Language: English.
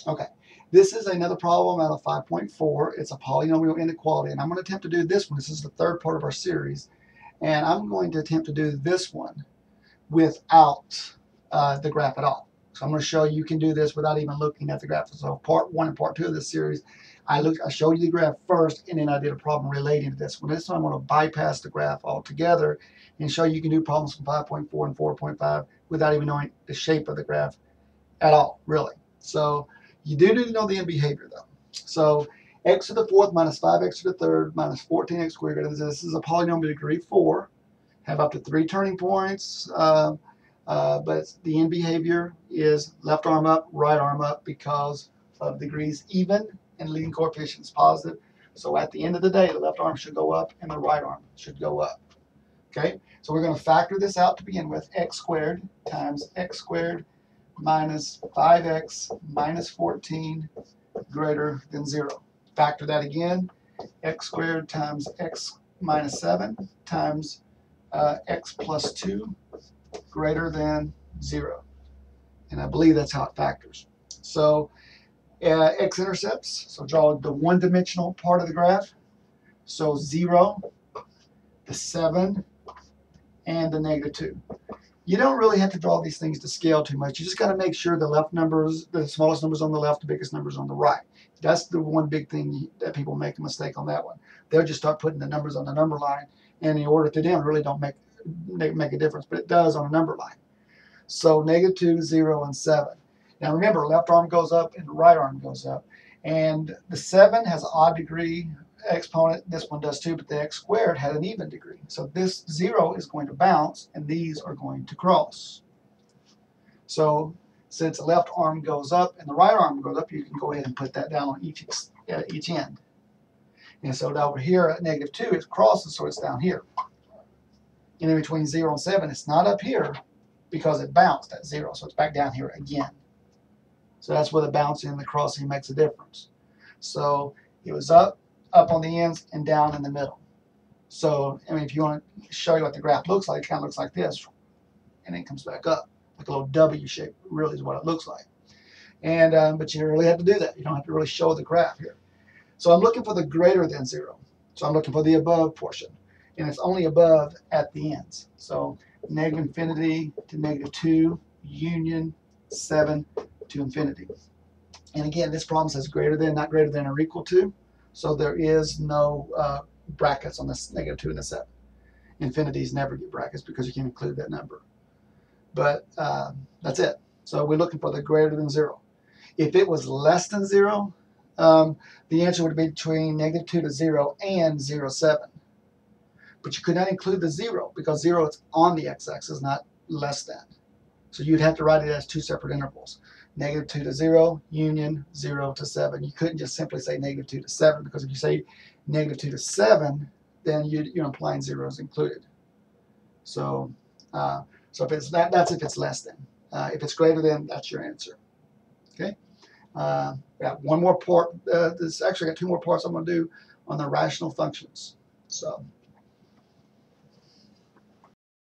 Okay, this is another problem out of 5.4. It's a polynomial inequality, and I'm going to attempt to do this one. This is the third part of our series, and I'm going to attempt to do this one without the graph at all. So I'm going to show you can do this without even looking at the graph. So part 1 and part 2 of this series, I showed you the graph first, and then I did a problem relating to this one. This time I'm going to bypass the graph altogether and show you can do problems from 5.4 and 4.5 without even knowing the shape of the graph at all, really. So you do need to know the end behavior, though. So x to the fourth minus 5x to the third minus 14x squared. This is a polynomial degree 4. Have up to 3 turning points. But the end behavior is left arm up, right arm up because of degrees even and leading coefficient is positive. So at the end of the day, the left arm should go up and the right arm should go up. Okay, so we're going to factor this out to begin with. X squared times x squared minus 5x minus 14 greater than 0. Factor that again. X squared times x minus 7 times x plus 2 greater than 0. And I believe that's how it factors. So x-intercepts, so draw the one-dimensional part of the graph. So 0, the 7, and the -2. You don't really have to draw these things to scale too much. You just got to make sure the left numbers, the smallest numbers on the left, the biggest numbers on the right. That's the one big thing that people make a mistake on that one. They'll just start putting the numbers on the number line, and the order to them really don't make a difference, but it does on a number line. So -2, 0, and 7. Now remember, left arm goes up and the right arm goes up. And the 7 has an odd degree exponent. This one does too, but the x squared had an even degree. So this 0 is going to bounce, and these are going to cross. So since the left arm goes up and the right arm goes up, you can go ahead and put that down on each end. And so over here at -2, it crosses, so it's down here. And in between 0 and 7, it's not up here because it bounced at 0, so it's back down here again. So that's where the bouncing and the crossing makes a difference. So it was up on the ends, and down in the middle. So, I mean, if you want to show you what the graph looks like, it kind of looks like this, and then it comes back up, like a little W shape, really is what it looks like. And but you really have to do that. You don't have to really show the graph here. So I'm looking for the greater than 0. So I'm looking for the above portion. And it's only above at the ends. So -infinity to -2, union 7 to infinity. And again, this problem says greater than, not greater than or equal to. So there is no brackets on this -2 and the 7. Infinities never get brackets because you can't include that number. But that's it. So we're looking for the greater than 0. If it was less than 0, the answer would be between -2 to 0 and 0, 7. But you could not include the 0 because 0 is on the x-axis, not less than. So you'd have to write it as 2 separate intervals. -2 to 0, union 0 to 7. You couldn't just simply say -2 to 7, because if you say -2 to 7, then you're implying 0 is included. So so if it's that's if it's less than. If it's greater than, that's your answer. Okay. We got one more part. This actually got 2 more parts I'm going to do on the rational functions. So.